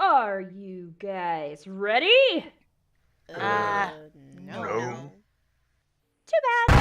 Are you guys ready? No. Too bad.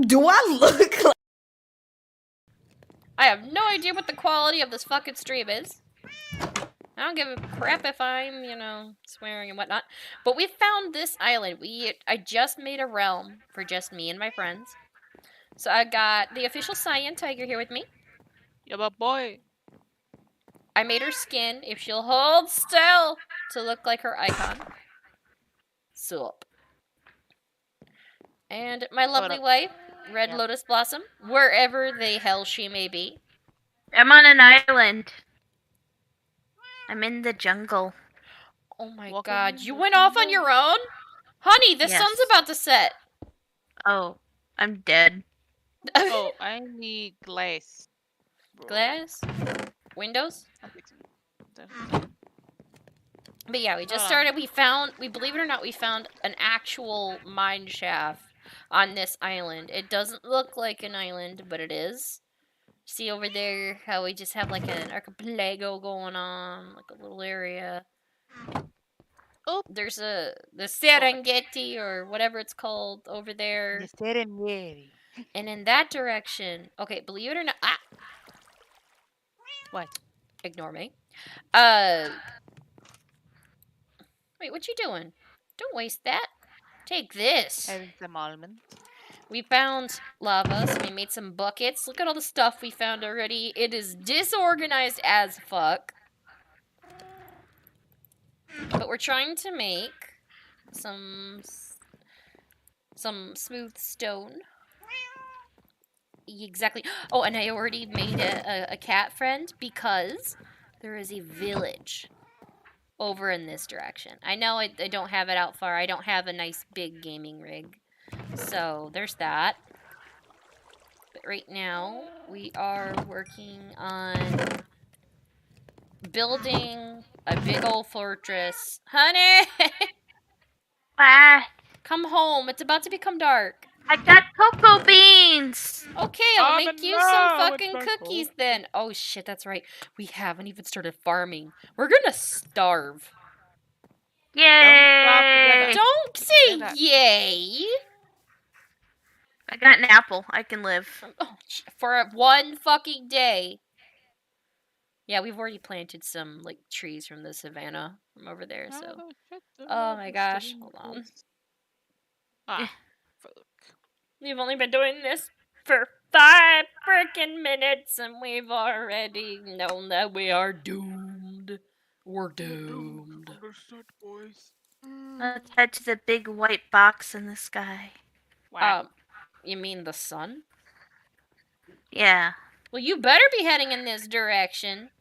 Do I look like... I have no idea what the quality of this fucking stream is. I don't give a crap if I'm, swearing and whatnot. But we found this island. I just made a realm for just me and my friends. So I got the official Cyan Tiger here with me. Yeah, but boy. I made her skin, if she'll hold still, to look like her icon. Sup. And my lovely wife, Red Lotus Blossom, wherever the hell she may be. I'm on an island. I'm in the jungle. Oh my god, you went off on your own? Honey, the sun's about to set. Oh, I'm dead. Oh, I need glass. Glass? Windows? But yeah, we just started. We believe it or not, we found an actual mine shaft on this island. It doesn't look like an island, but it is. See over there how we just have like an archipelago going on, like a little area. Oh, there's the Serengeti or whatever it's called over there. The Serengeti. And in that direction, okay, believe it or not, What? Ignore me. Wait, what you doing? Don't waste that. Take this. Having some almonds. We found lava, so we made some buckets. Look at all the stuff we found already. It is disorganized as fuck. But we're trying to make some smooth stone. Exactly. Oh, and I already made a cat friend because there is a village over in this direction. I know I don't have it out far. I don't have a nice big gaming rig. So there's that. But right now we are working on building a big old fortress. Honey! Come home. It's about to become dark. I got cocoa beans. Okay, I'll make you some fucking cookies then. Oh shit, that's right. We haven't even started farming. We're gonna starve. Yay! Don't say yay. I got an apple. I can live. Oh, for one fucking day. Yeah, we've already planted some like trees from the savannah from over there. So, oh my gosh, hold on. We've only been doing this for 5 freaking minutes, and we've already known that we are doomed. We're doomed. Let's head to the big white box in the sky. You mean the sun? Yeah. Well, you better be heading in this direction.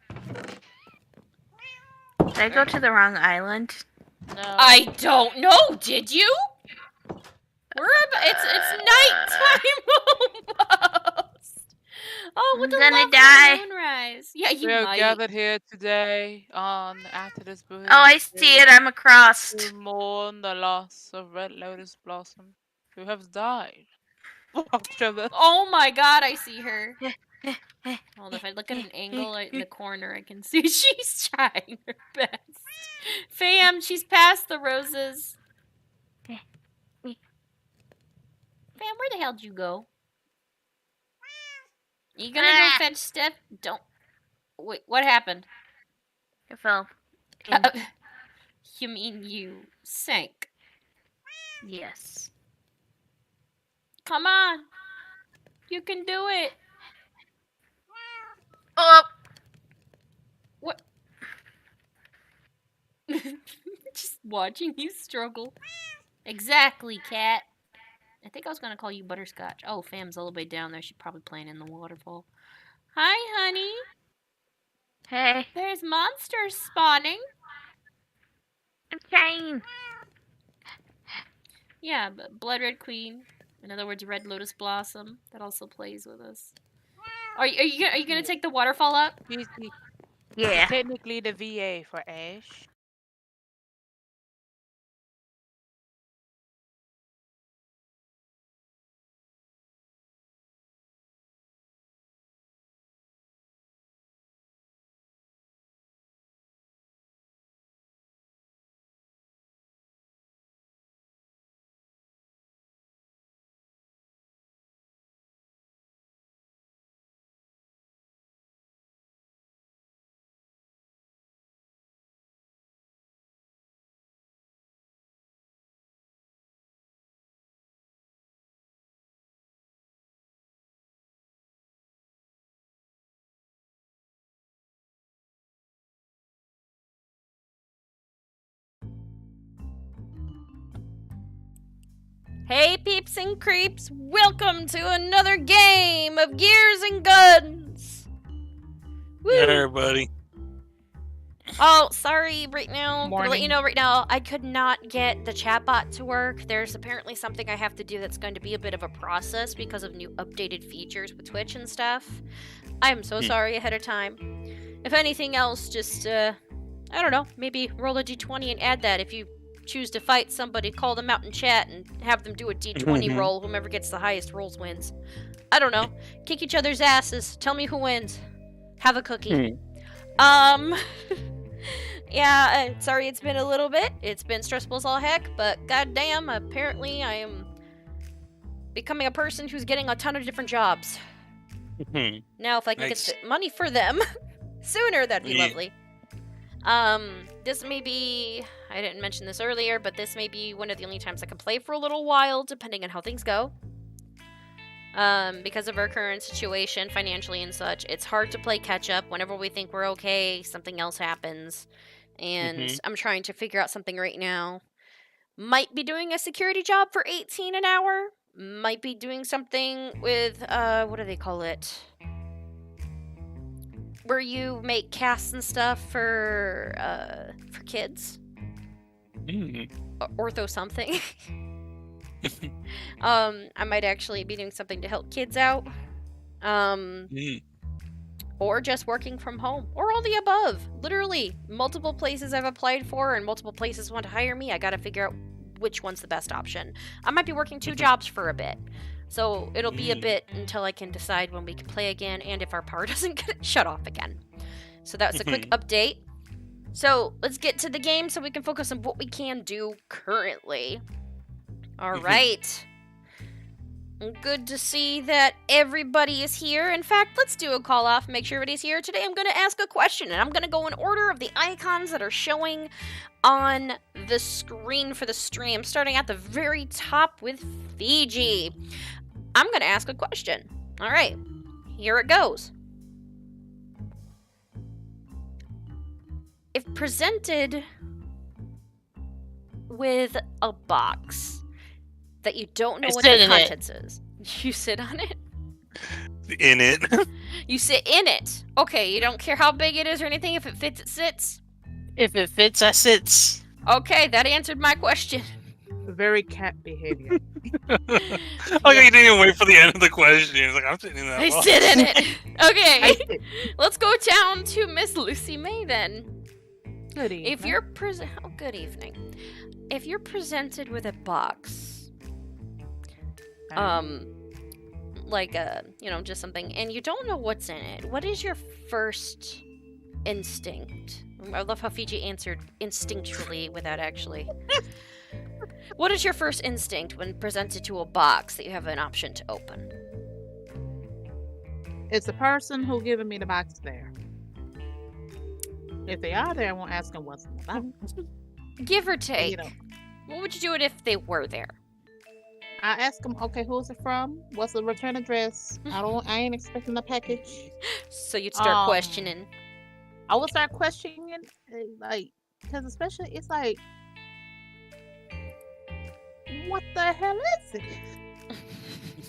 Did I go to the wrong island? No. I don't know. Did you? It's nighttime almost. Oh, with the lovely moonrise. Yeah, you might. We are gathered here today on AfterDisBooty. Oh, I see it. I'm across. To mourn the loss of Red Lotus Blossom, who has died. Oh my god, I see her. Well, if I look at an angle in the corner, I can see she's trying her best. Fam, she's past the roses. Fam, where the hell did you go? You gonna go fetch Steph? Don't. Wait, what happened? I fell. In. You mean you sank? Yes. Come on. You can do it. Oh! What? Just watching you struggle. Exactly, cat. I think I was gonna call you Butterscotch. Oh, Fam's all the way down there. She's probably playing in the waterfall. Hi, honey. Hey. There's monsters spawning. I'm trying. Yeah, but Blood Red Queen. In other words, Red Lotus Blossom. That also plays with us. Are you gonna take the waterfall up? He's Yeah. technically the VA for Ash. Hey peeps and creeps, welcome to another game of Gears and Guns! Woo! Hey, everybody. Oh, sorry, right now, gonna let Morning. you know right now, I could not get the chatbot to work. There's apparently something I have to do that's going to be a bit of a process because of new updated features with Twitch and stuff. I'm so sorry ahead of time. If anything else, just, I don't know, maybe roll a d20 and add that if you choose to fight somebody, call them out in chat and have them do a d20 roll. Whomever gets the highest rolls wins. I don't know. Kick each other's asses. Tell me who wins. Have a cookie. Yeah, sorry it's been a little bit. It's been stressful as all heck, but goddamn, apparently I am becoming a person who's getting a ton of different jobs. Now, if I can Nice. get the money for them sooner, that'd be Yeah. lovely. This may be, I didn't mention this earlier, but this may be one of the only times I can play for a little while, depending on how things go. Because of our current situation, financially and such, it's hard to play catch up. Whenever we think we're okay, something else happens. And I'm trying to figure out something right now. Might be doing a security job for 18 an hour. Might be doing something with, what do they call it? Where you make casts and stuff for kids. Ortho something. I might actually be doing something to help kids out. Or just working from home. Or all the above. Literally, multiple places I've applied for and multiple places want to hire me. I gotta figure out which one's the best option. I might be working 2 jobs for a bit. So it'll be a bit until I can decide when we can play again and if our power doesn't get shut off again. So that's a quick update. So let's get to the game so we can focus on what we can do currently. Alright. Good to see that everybody is here. In fact, let's do a call off, make sure everybody's here. Today I'm going to ask a question, and I'm going to go in order of the icons that are showing on the screen for the stream, starting at the very top with Fiji. I'm going to ask a question. Alright, here it goes. If presented with a box that you don't know what the contents is. You sit on it? In it. You sit in it. Okay, you don't care how big it is or anything. If it fits, it sits. If it fits, I sits. Okay, that answered my question. Very cat behavior. Okay, you didn't even wait for the end of the question. It's like, I'm sitting in that I box. sit in it. Okay, I sit. let's go down to Miss Lucy May then. Good evening. If you're good evening. If you're presented with a box, like just something, and you don't know what's in it, what is your first instinct? I love how Fiji answered instinctually without actually. What is your first instinct when presented to a box that you have an option to open? It's the person who giving me the box there. If they are there, I won't ask them what's in the box. Give or take. You know, What would you do it if they were there? I ask them, okay, who's it from? What's the return address? I ain't expecting a package. So you'd start questioning. I will start questioning, like, because especially it's like, what the hell is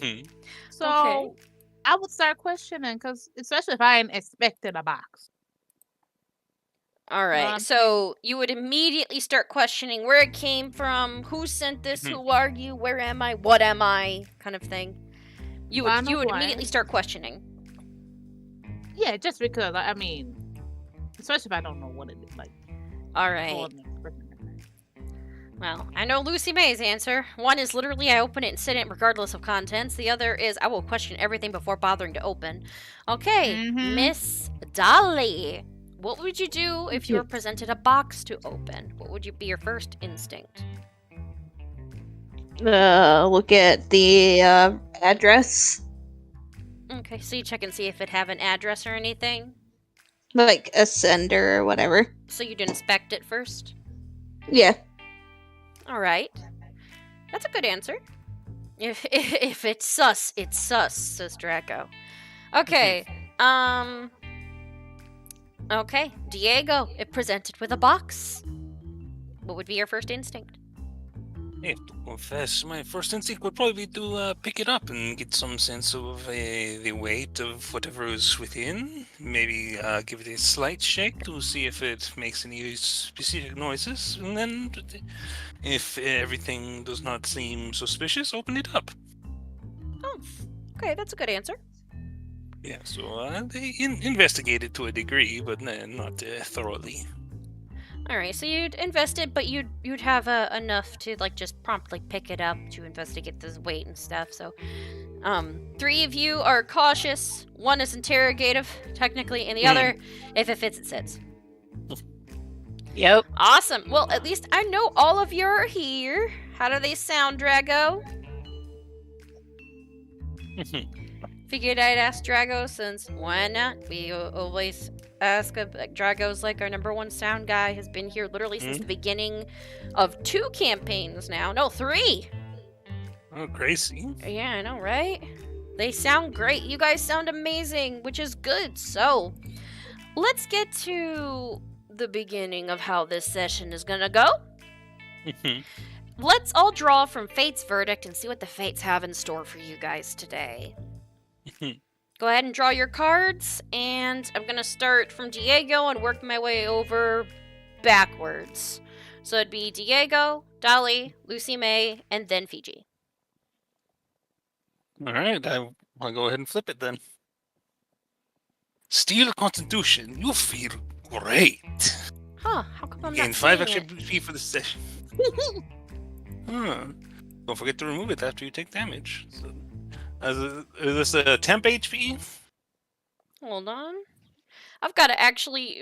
it? So Okay. I would start questioning, because especially if I ain't expecting a box. All what right. I'm So you would immediately start questioning where it came from, who sent this, who are you, where am I, what am I, kind of thing. You Well, I would know you would who I am. immediately start questioning. Yeah, just because, I mean, especially if I don't know what it is. Like, All oh, right. I'm expecting it. Well, I know Lucy May's answer. One is literally I open it and sit in it regardless of contents. The other is I will question everything before bothering to open. Okay, Mhm. Miss Dolly. What would you do if you were presented a box to open? What would be your first instinct? Look at the address, Okay, so you check and see if it have an address or anything. like a sender or whatever. So you'd inspect it first? Yeah. All right. That's a good answer. If it's sus, it's sus, says Draco. Okay. Okay, Diego, if presented with a box, what would be your first instinct? I have to confess, my first instinct would probably be to pick it up and get some sense of the weight of whatever is within. Maybe give it a slight shake to see if it makes any specific noises. And then, if everything does not seem suspicious, open it up. Oh, okay, that's a good answer. Yeah, so they investigate it to a degree, but not thoroughly. All right, so you'd invest it, but you'd have enough to like just promptly pick it up to investigate the weight and stuff. So, 3 of you are cautious. 1 is interrogative, technically, and the other, if it fits, it sits. Yep. Awesome. Well, at least I know all of you are here. How do they sound, Drago? Figured I'd ask Drago since why not? We always ask. Drago's like our #1 sound guy. Has been here literally since the beginning of 2 campaigns now. No, 3. Oh, Gracie. Yeah, I know, right? They sound great. You guys sound amazing, which is good. So, let's get to the beginning of how this session is gonna go. Let's all draw from Fate's verdict and see what the Fates have in store for you guys today. Go ahead and draw your cards, and I'm gonna start from Diego and work my way over backwards. So it'd be Diego, Dolly, Lucy May, and then Fiji. All right, I want to go ahead and flip it then. Steel Constitution, you feel great. Huh, how come I'm Gain not 5 seeing extra it? BP for the session. Don't forget to remove it after you take damage. So, is this a temp HP? Hold on. I've got to actually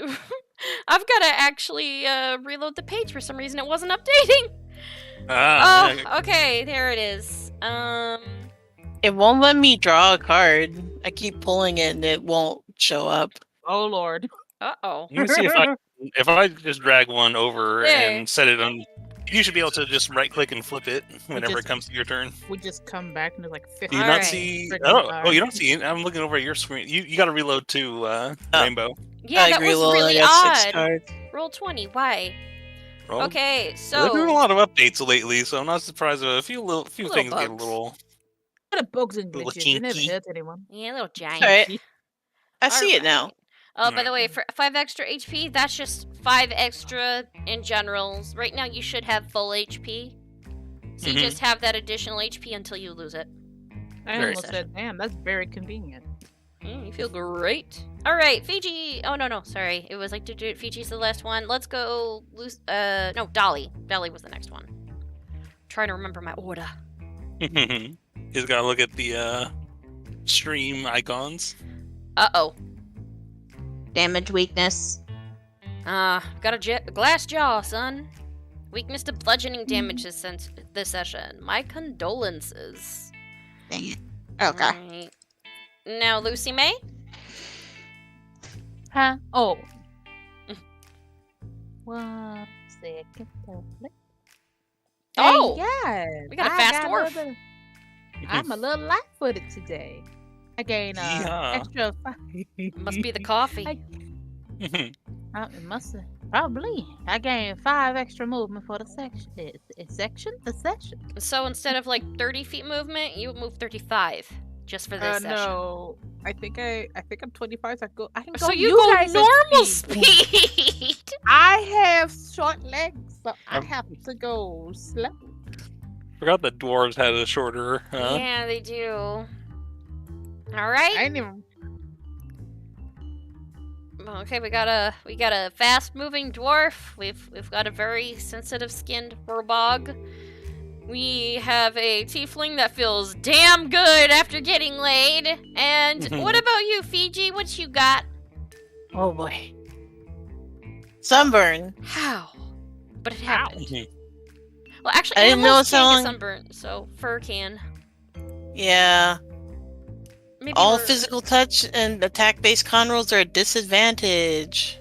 reload the page for some reason. It wasn't updating. Yeah. Okay, there it is. It won't let me draw a card. I keep pulling it and it won't show up. Oh, Lord. Uh-oh. Let me see if I just drag one over There. and set it on. You should be able to just right click and flip it whenever just- it comes to your turn. We just come back and there's like 50. Do you All not right. see? Freaking Oh, you don't see it. I'm looking over at your screen. You got to reload to Rainbow. Yeah, I that agree, was Lil, really I got 6 odd. cards. Roll 20. Why? Roll. Okay, They're doing a so lot of updates lately, so I'm not surprised if a few Little things get a bugs. little. What a bugs and Little glitches. It never kinky. hurt anyone. yeah, little giant. Alright. I see it now. Alright. Oh, by the way, for 5 extra HP, that's just 5 extra in general. Right now, you should have full HP. So you Mhm. just have that additional HP until you lose it. I Very almost said, damn, that's very convenient. You feel great. All right, Fiji. Oh no, sorry. It was like to do it. Fiji's the last one. Let's go. No, Dolly. Dolly was the next one. Trying to remember my order. Just gotta look at the stream icons. Uh-oh. Damage weakness. Got a glass jaw, son. Weakness to bludgeoning damage this session. My condolences. Dang it. Okay. Alright. Now, Lucy May. Huh? Oh. 1 second. Oh! yeah. We got a fast dwarf. I'm a little light-footed today. I gain Yeah. extra 5. Must be the coffee. It must probably. I gained 5 extra movement for the section. The session. So instead of like 30 feet movement, you move 35 just for this session. No, I think I'm 25. So I can go. So you go guys' normal speed. speed. I have short legs, so I have to go slow. Forgot that dwarves had a shorter. Yeah, they do. All right. I ain't even. Okay, we got a fast-moving dwarf. We've got a very sensitive-skinned burbog. We have a tiefling that feels damn good after getting laid. And what about you, Fiji? What you got? Oh boy. Sunburn. How? But it happened. Well, actually, I didn't know animals it's so can't long. get sunburnt, so fur can. Yeah. Maybe All we're- physical touch and attack-based con rolls are a disadvantage.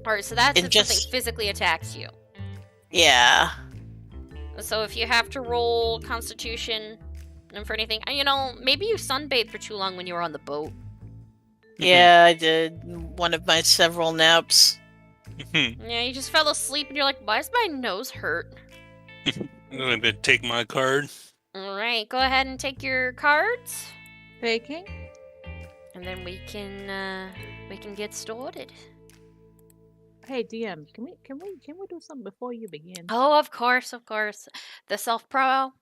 Alright, so that's It if just- something physically attacks you. Yeah. So if you have to roll Constitution and for anything, maybe you sunbathed for too long when you were on the boat. Yeah, I did. One of my several naps. Yeah, you just fell asleep and you're like, why does my nose hurt? I'm going to take my card. Alright, go ahead and take your cards. Taking. And then we can get started. Hey DM, can we do something before you begin? Oh, of course. The self-promo.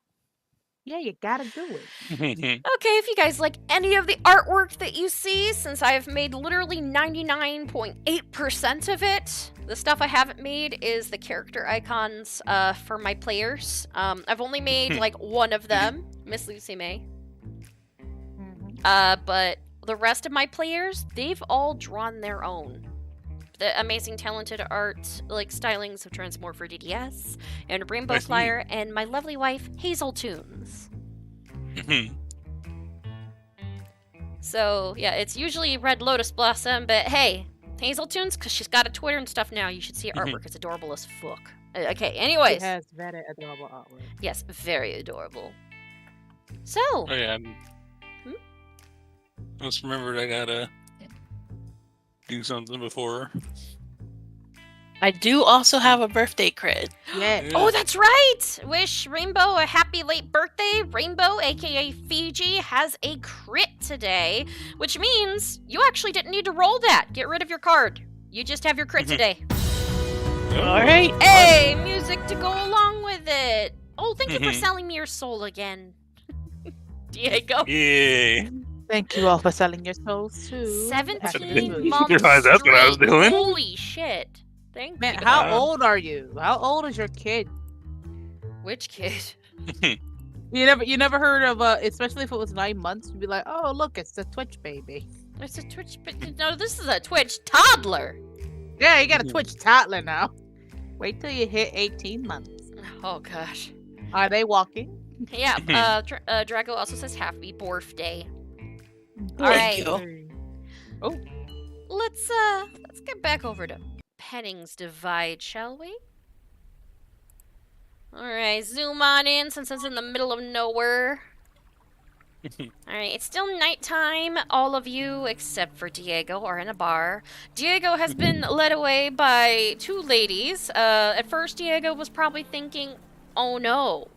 Yeah, you gotta do it. Okay, if you guys like any of the artwork that you see, since I've made literally 99.8% of it, the stuff I haven't made is the character icons for my players. I've only made like one of them, Miss Lucy May. But the rest of my players, they've all drawn their own. The amazing talented art, like stylings of Transmorpher DDS, and Rainbow Nice. Flyer, and my lovely wife, Hazel Tunes. So, yeah, it's usually Red Lotus Blossom, but hey, Hazel Tunes, because she's got a Twitter and stuff now, you should see her artwork. It's adorable as fuck. Okay, anyways. It has very adorable artwork. Yes, very adorable. So. Oh yeah. I just remembered I gotta do something before. I do also have a birthday crit. Yeah. Oh, that's right! Wish Rainbow a happy late birthday. Rainbow, aka Fiji, has a crit today, which means you actually didn't need to roll that. Get rid of your card. You just have your crit today. Alright. Hey, music to go along with it. Oh, thank you for selling me your soul again. Diego. Yeah. Thank you all for selling your souls too. 17 months You realize that's what I was straight. doing? Holy shit. Thank Man, you. how old are you? How old is your kid? Which kid? You never heard of especially if it was 9 months, you'd be like, oh look, it's the Twitch baby. It's a Twitch, but no, this is a Twitch toddler. Yeah, you got a Twitch toddler now. Wait till you hit 18 months. Oh gosh. Are they walking? Yeah. Drago also says happy birthday. Thank All right. you. Oh, Let's get back over to Penning's Divide, shall we? Alright, zoom on in since it's in the middle of nowhere. Alright, it's still nighttime. All of you, except for Diego, are in a bar. Diego has been led away by 2 ladies. At first, Diego was probably thinking, oh no.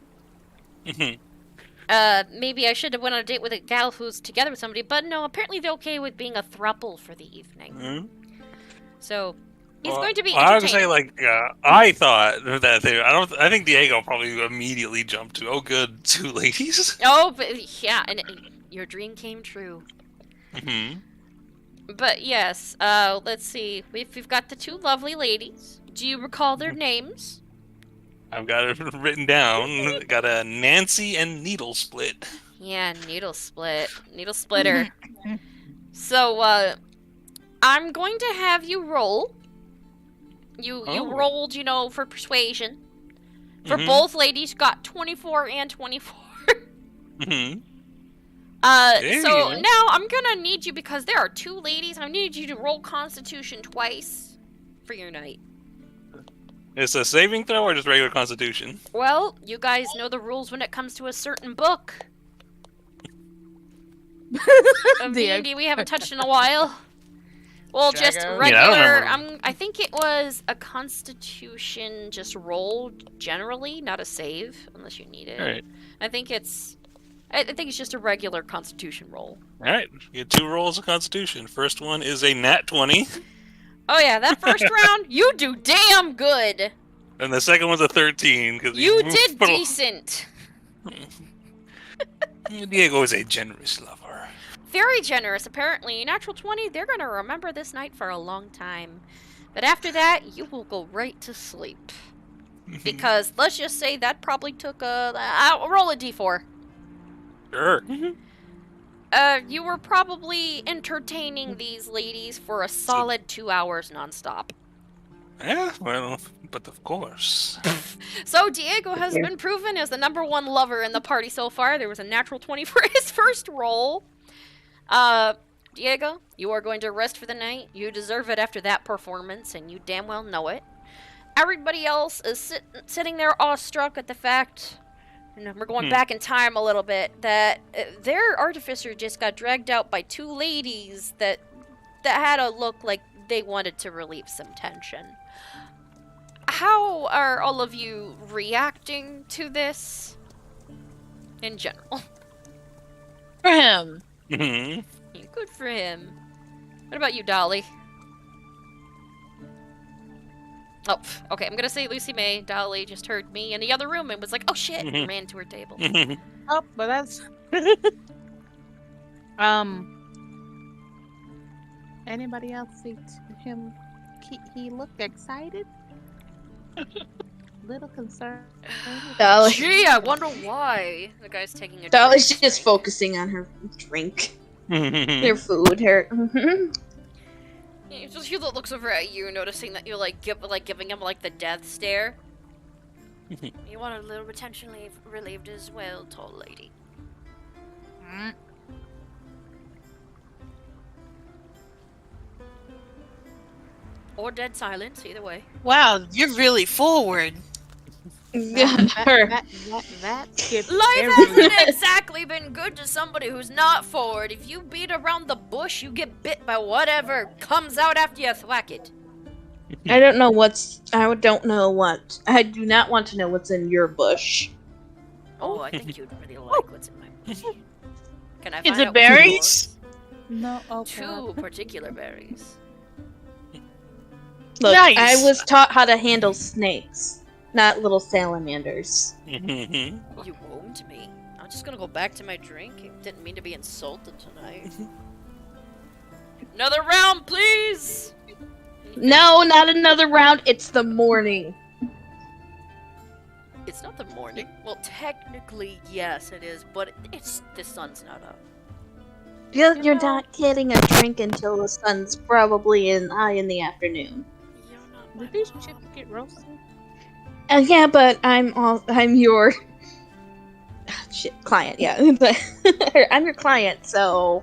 Maybe I should have went on a date with a gal who's together with somebody, but no, apparently they're okay with being a throuple for the evening. So, he's going to be I was gonna entertained. say, I thought that I think Diego probably immediately jumped to, oh, good, 2 ladies. Oh, but yeah, and your dream came true. But yes, let's see. We've got the 2 lovely ladies. Do you recall their names? I've got it written down. Got a Nancy and Needle Split. Yeah, needle splitter. So, I'm going to have you roll. You rolled, for persuasion. For both ladies, got 24 and 24. So now I'm gonna need you, because there are 2 ladies, I need you to roll Constitution twice for your night. It's a saving throw or just regular Constitution? Well, you guys know the rules when it comes to a certain book. D&D we haven't touched in a while. Well, just Jago. regular. Yeah, I don't remember. I think it was a Constitution just roll generally, not a save unless you need it. Alright. I think it's just a regular Constitution roll. Alright, you get 2 rolls of Constitution. First one is a nat 20, Oh yeah, that first round you do damn good. and the second one's a 13. Cause You did decent. Diego is a generous lover. Very generous, apparently. Natural 20, they're gonna remember this night for a long time. But after that, you will go right to sleep. Because, let's just say that probably took I'll roll a d4. Sure. You were probably entertaining these ladies for a solid 2 hours nonstop. Yeah, well, but of course. So, Diego has been proven as the #1 lover in the party so far. There was a natural 20 for his first roll. Diego, you are going to rest for the night. You deserve it after that performance, and you damn well know it. Everybody else is sitting there awestruck at the fact, and we're going back in time a little bit, that their artificer just got dragged out by 2 ladies that had a look like they wanted to relieve some tension. How are all of you reacting to this in general? For him. Good for him. What about you, Dolly? Oh, okay, I'm gonna say Lucy May. Dolly just heard me in the other room and was like, oh shit, and ran to her table. Oh, but that's anybody else see him? He looked excited. Little concerned. Dolly. Gee, I wonder why. The guy's taking a Dolly's drink. just focusing on her drink, her food, her. He looks over at you, noticing that you're giving him like the death stare. You want a little bit tension relieved as well, tall lady. Or dead silence, either way. Wow, you're really forward. That skipped Life every- hasn't exactly been good to somebody who's not forward. If you beat around the bush, you get bit by whatever comes out after you thwack it. I don't know what's. I don't know what. I do not want to know what's in your bush. Oh, I think you'd really like what's in my bush. Can I find Is it out what's berries? yours? No, oh, 2 particular berries. Look, Nice. I was taught how to handle snakes, not little salamanders. You wound me. I'm just gonna go back to my drink. I didn't mean to be insulted tonight. Another round, please! No, not another round. It's the morning. It's not the morning. Well, technically, yes, it is, but the sun's not up. You're not getting a drink until the sun's probably high in the afternoon. You're not my Did these mom. chips get roasted? Yeah, but I'm your client. Yeah, but I'm your client, so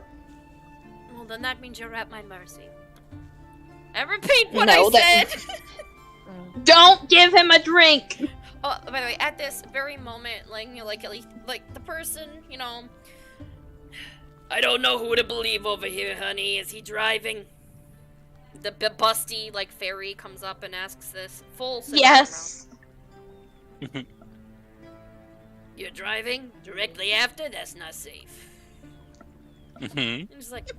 Well, then that means you're at my mercy. I repeat what No, I that- said! don't give him a drink. Oh, by the way, at this very moment, like the person, I don't know who to believe over here, honey. Is he driving? The busty, fairy comes up and asks this full sitting Yes. around. You're driving? Directly after? That's not safe. And he's like,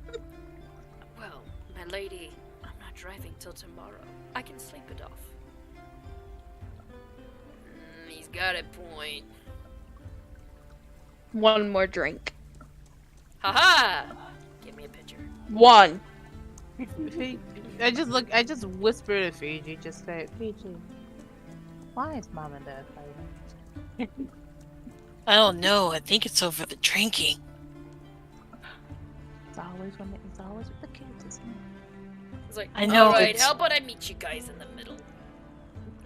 well, my lady, I'm not driving till tomorrow. I can sleep it off. He's got a point. One more drink. Haha! Give me a picture. One. I just whispered to Fiji, just say, Fiji, why is mom and dad fighting? I don't know. I think it's over the drinking. It's always with the kids, isn't it? He's like, I know, alright, it's- how about I meet you guys in the middle?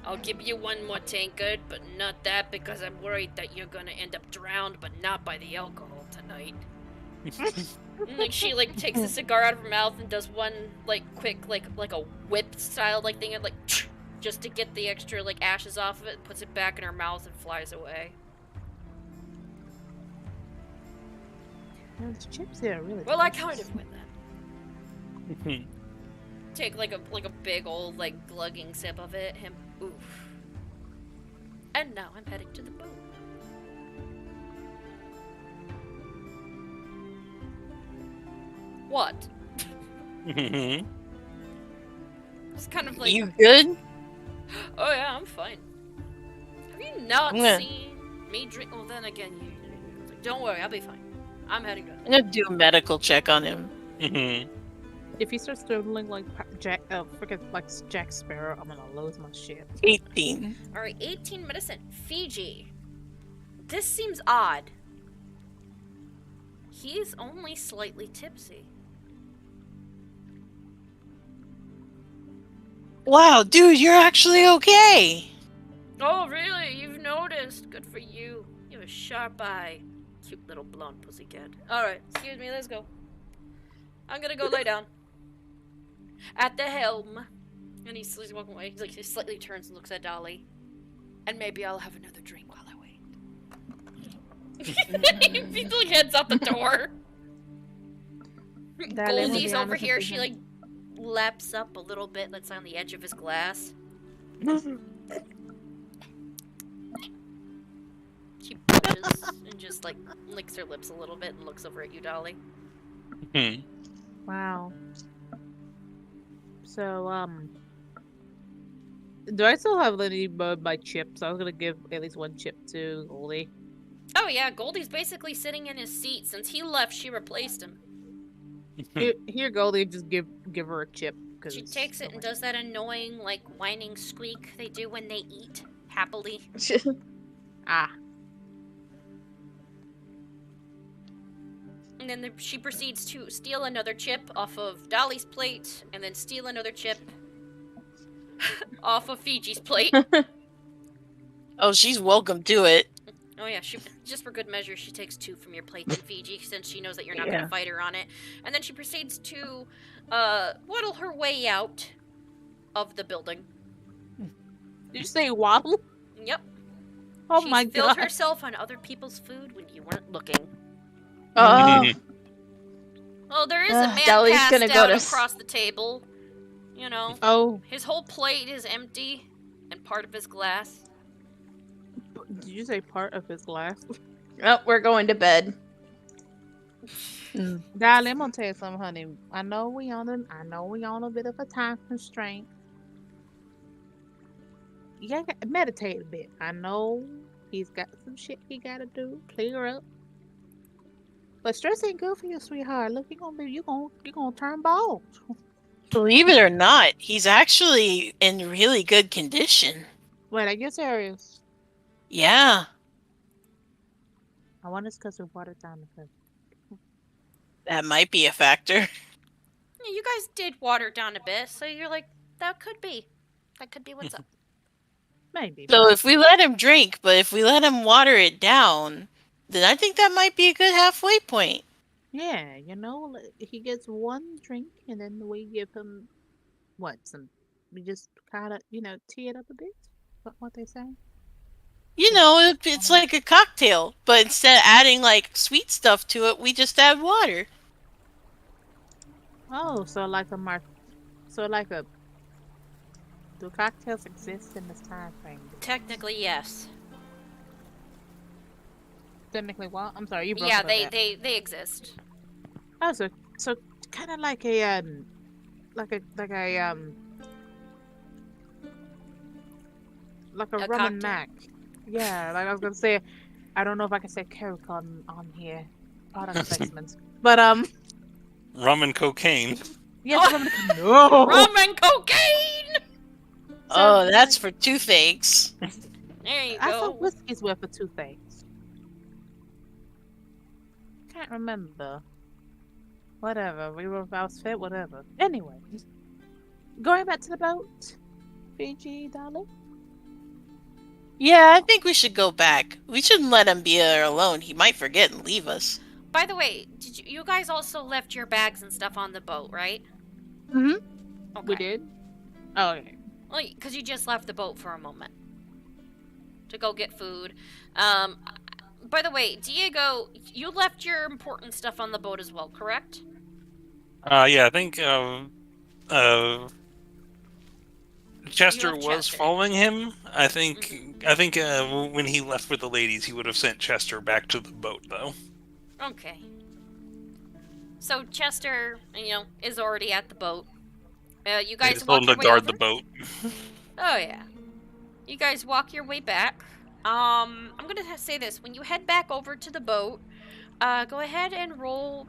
I'll give you one more tankard, but not that because I'm worried that you're gonna end up drowned, but not by the alcohol tonight. And, she takes a cigar out of her mouth and does one quick a whip style thing and just to get the extra like ashes off of it, puts it back in her mouth and flies away. Those chips here are really Well, I delicious. kind of win that. Take like a big old like glugging sip of it. Oof. And now I'm heading to the boat. What? It's kind of like. You good? Oh yeah, I'm fine. Have you not Yeah. seen me drink? Well, then again, don't worry, I'll be fine. I'm heading to. I'm gonna do a medical check on him. If he starts struggling like Jack Sparrow, I'm gonna lose my shit. 18. All right, 18 medicine. Fiji. This seems odd. He's only slightly tipsy. Wow, dude, you're actually okay. Oh, really? You've noticed? Good for you. You have a sharp eye. Cute little blonde pussycat. Alright, excuse me, let's go. I'm gonna go lay down. At the helm. And he's walking away. He slightly turns and looks at Dolly. And maybe I'll have another drink while I wait. He like heads out the door. Goldie's over here. She like laps up a little bit that's on the edge of his glass. She blushes and just like licks her lips a little bit and looks over at you, Dolly. Wow. So, do I still have any of my chips? I was gonna give at least one chip to Goldie. Oh yeah, Goldie's basically sitting in his seat. Since he left, she replaced him. Here, Goldie, just give her a chip. She takes it and does that annoying, like, whining squeak they do when they eat happily. Ah. And then she proceeds to steal another chip off of Dolly's plate, and then steal another chip off of Fiji's plate. Oh, she's welcome to it. Oh yeah, just for good measure, she takes 2 from your plate to Fiji, since she knows that you're not gonna fight her on it. And then she proceeds to waddle her way out of the building. Did you say waddle? Yep. Oh She's my filled god. herself on other people's food when you weren't looking. Oh, Oh, there is a man Dolly's passed gonna go out to across the table. You know, Oh, his whole plate is empty, and part of his glass. did you say part of his glass? oh, we're going to bed. Darling, I'm gonna tell you something, honey. I know we on a bit of a time constraint. You gotta meditate a bit. I know he's got some shit he gotta do, clear up. But stress ain't good for you, sweetheart. Look, you gonna turn bald. Believe it or not, he's actually in really good condition. Wait, are you serious? Yeah, I wonder it's because we watered down the food. that might be a factor. Yeah, you guys did water it down a bit, so you're like, that could be what's up. Maybe. So if we let him drink, but if we let him water it down, then I think that might be a good halfway point. Yeah, he gets one drink, and then we give him we just kind of tee it up a bit. What they say? You know, it's like a cocktail, but instead of adding like sweet stuff to it, we just add water. Oh, do cocktails exist in this time frame? Technically, yes. Technically, what? I'm sorry, you broke Yeah, up a bit. they exist. Oh, so kind of like a rum cocktail? and mac. Yeah, like I was gonna say, I don't know if I can say coke on here, product placements, but Rum and cocaine. yes, no. Rum and cocaine! Oh, that's for toothaches. There you I go. thought whiskey's were for toothaches. Can't remember. Whatever, we were about fit, whatever. Anyway, going back to the boat, Fiji, darling. Yeah, I think we should go back. We shouldn't let him be there alone. He might forget and leave us. By the way, did you guys also left your bags and stuff on the boat, right? Mm-hmm. Okay. We did. Oh, okay. Well, because you just left the boat for a moment to go get food. By the way, Diego, you left your important stuff on the boat as well, correct? Yeah, I think Chester left was Chester. following him. I think when he left with the ladies, he would have sent Chester back to the boat, though. Okay. So Chester, is already at the boat. You They guys just walk told him your to way guard over? the boat. Oh yeah. You guys walk your way back. I'm gonna say this: when you head back over to the boat, go ahead and roll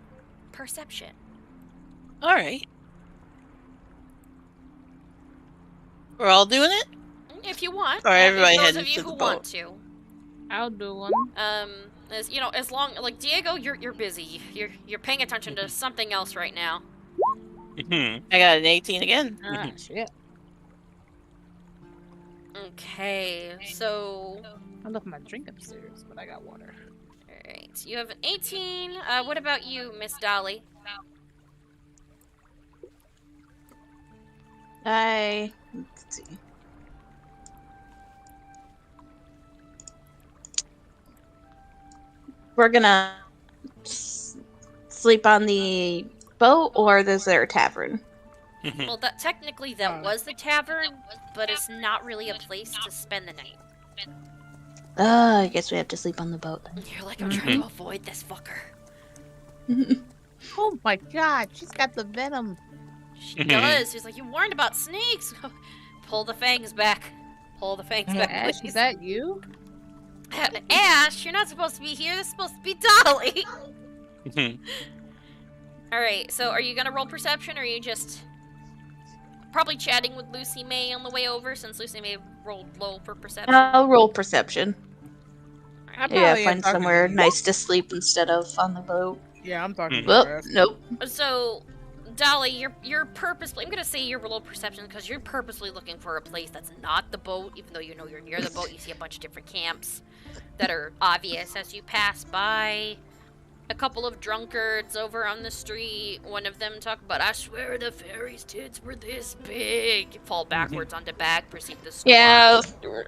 perception. All right. We're all doing it? If you want. Or everybody those heading of you to who the want boat? to. I'll do one. As long like Diego, you're busy. You're paying attention to something else right now. Mhm. I got an 18 again. Ah, shit. Okay, so I left my drink upstairs, but I got water. alright. You have an 18. What about you, Miss Dolly? Let's see. We're gonna sleep on the boat, or is there a tavern? Well, technically that was the tavern, but it's not really a place to spend the night. I guess we have to sleep on the boat then. You're like, I'm trying to avoid this fucker. Oh my god, she's got the venom. She does. She's like, you warned about snakes. Pull the fangs back. Pull the fangs back, Ash, please. is that you? Ash, you're not supposed to be here. This is supposed to be Dolly. Alright, so are you gonna roll perception, or are you just probably chatting with Lucy May on the way over, since Lucy May rolled low for perception? I'll roll perception. I Yeah, probably am find talking somewhere to you. nice to sleep instead of on the boat. Yeah, I'm talking to Well, you, Ash. nope. So, Dolly, you're purposely, I'm gonna say you're below perception because you're purposely looking for a place that's not the boat, even though you know you're near the boat. You see a bunch of different camps that are obvious as you pass by. A couple of drunkards over on the street. One of them talk about, I swear the fairy's tits were this big. Fall backwards onto back, proceed to storm. Yeah,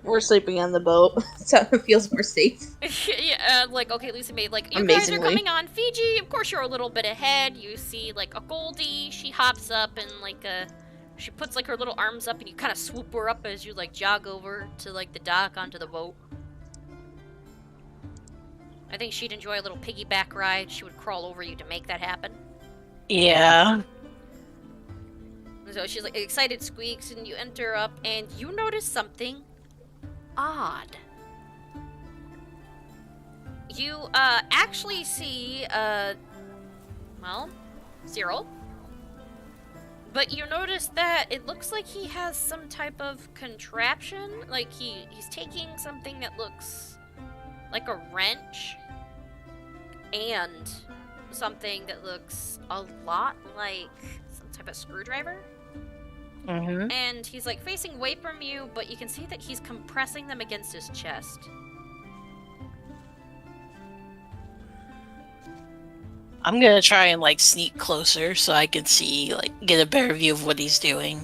we're sleeping on the boat, so it feels more safe. Yeah, okay, Lucy May, you guys are Amazingly. coming on Fiji. Of course, you're a little bit ahead. You see, a Goldie. She hops up and, she puts, her little arms up, and you kind of swoop her up as you, jog over to, the dock onto the boat. I think she'd enjoy a little piggyback ride. She would crawl over you to make that happen. Yeah. So she's excited squeaks, and you enter up, and you notice something odd. You actually see Cyril, but you notice that it looks like he has some type of contraption. He's taking something that looks like a wrench and something that looks a lot like some type of screwdriver. Mm-hmm. And he's facing away from you, but you can see that he's compressing them against his chest. I'm gonna try and sneak closer so I can see, get a better view of what he's doing.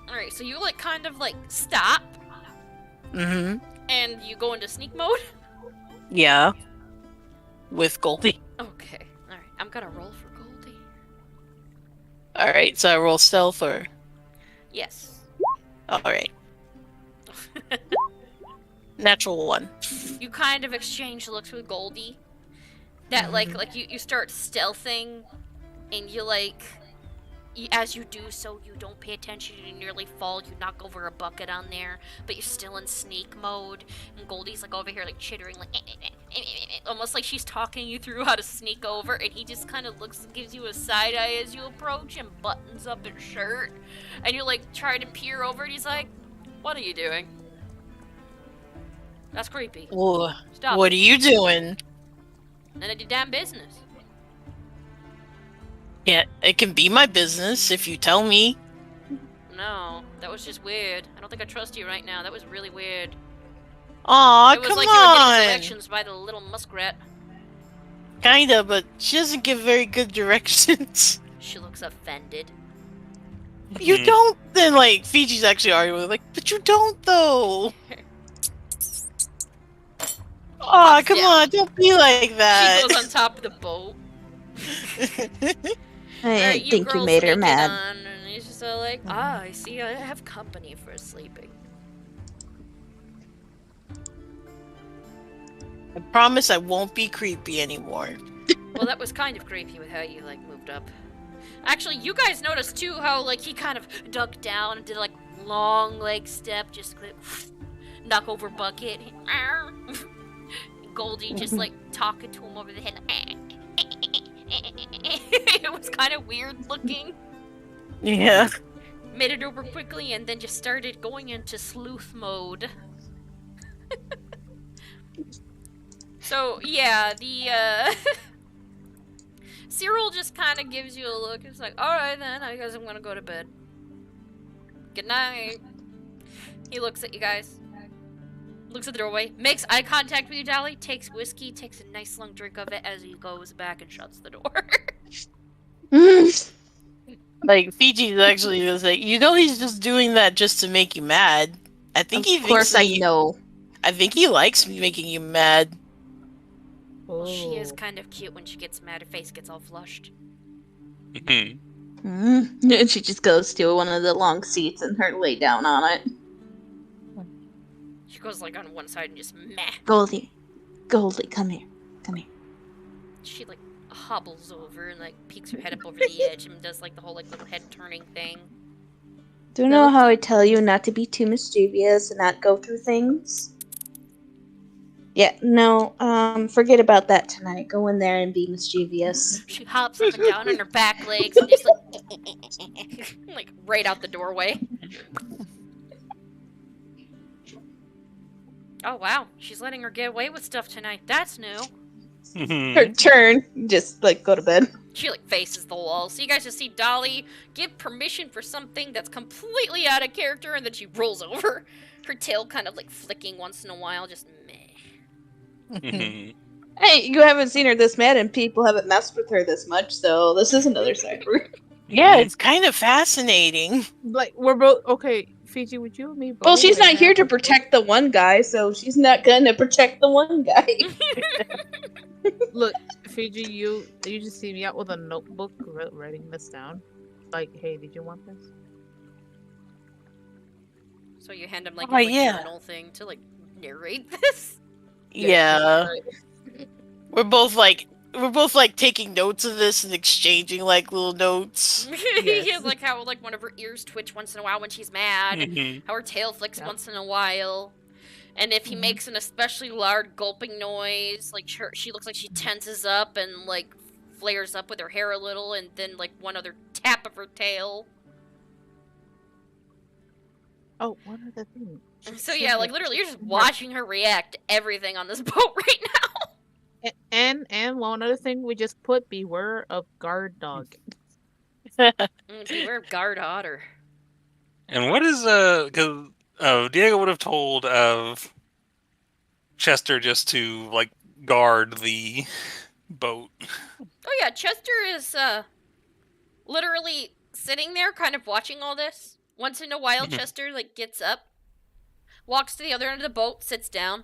Alright, so you kind of stop Mm-hmm. and you go into sneak mode. Yeah. With Goldie. Okay, alright, I'm gonna roll for Goldie. Alright, so I roll stealth or... Yes. Alright. Natural 1. You kind of exchange looks with Goldie. That you start stealthing, and you as you do so, you don't pay attention, you nearly fall, you knock over a bucket on there, but you're still in sneak mode, and Goldie's over here chittering, almost like she's talking you through how to sneak over, and he just kind of looks and gives you a side eye as you approach and buttons up his shirt, and you try to peer over, and he's like, what are you doing? That's creepy. Whoa. Stop. What are you doing? None of your damn business. Yeah, it can be my business if you tell me. No, that was just weird. I don't think I trust you right now. That was really weird. Aw, It was come like you were getting on! directions by the little muskrat. Kinda, but she doesn't give very good directions. She looks offended. You don't. Then like Fiji's actually arguing like, but you don't though. Oh, come down. on! Don't be like that. She goes on top of the boat. I think you made her mad. On, and he's just all like, I see, I have company for sleeping. I promise I won't be creepy anymore. Well, that was kind of creepy with how you, like, moved up. Actually, you guys noticed, too, how, like, he kind of ducked down and did, like, long leg step, just, like, knock over bucket. Goldie just, like, talking to him over the head. It was kind of weird looking. Yeah. Made it over quickly and then just started going into sleuth mode. So, yeah, the, Cyril just kind of gives you a look. It's like, alright then, I guess I'm gonna go to bed. Good night. He looks at you guys. Looks at the doorway. Makes eye contact with you, Dolly. Takes whiskey. Takes a nice long drink of it as he goes back and shuts the door. Like, Fiji's actually just like, you know he's just doing that just to make you mad. I think he Of course I know. I think he likes making you mad. Well, she is kind of cute when she gets mad. Her face gets all flushed. And she just goes to one of the long seats and her lay down on it. She goes like on one side and just meh. Goldie, come here. Come here. She like hobbles over and like peeks her head up over the edge and does like the whole like little head turning thing. Do you know how I tell you not to be too mischievous and not go through things? Yeah, no, forget about that tonight. Go in there and be mischievous. She hops up and down on her back legs and just like, like right out the doorway. Oh wow, she's letting her get away with stuff tonight. That's new. Her turn, just like go to bed. She like faces the wall. So you guys just see Dolly give permission for something that's completely out of character, and then she rolls over. Her tail kind of like flicking once in a while, just meh. Hey, you haven't seen her this mad, and people haven't messed with her this much, so this is another side for her. Yeah, it's kind of fascinating. Like, we're both okay. Fiji, would you and me both? Well, she's not like, here to have- protect the one guy, so she's not gonna protect the one guy. Look, Fiji, you just see me out with a notebook writing this down. Like, hey, did you want this? So you hand him like Oh, his like, yeah. journal thing to like narrate this. Yeah. We're both like taking notes of this and exchanging like little notes. He has like how like one of her ears twitch once in a while when she's mad, how her tail flicks once in a while, and if he makes an especially loud gulping noise, like she looks like she tenses up and like flares up with her hair a little, and then like one other tap of her tail. Oh, one other thing. So yeah, like literally, you're just watching her react to everything on this boat right now. And one other thing we just put: beware of guard dog. Beware of guard otter. And what is because Diego would have told of Chester just to like guard the boat. Oh yeah, Chester is literally sitting there kind of watching all this. Once in a while Chester like gets up, walks to the other end of the boat, sits down.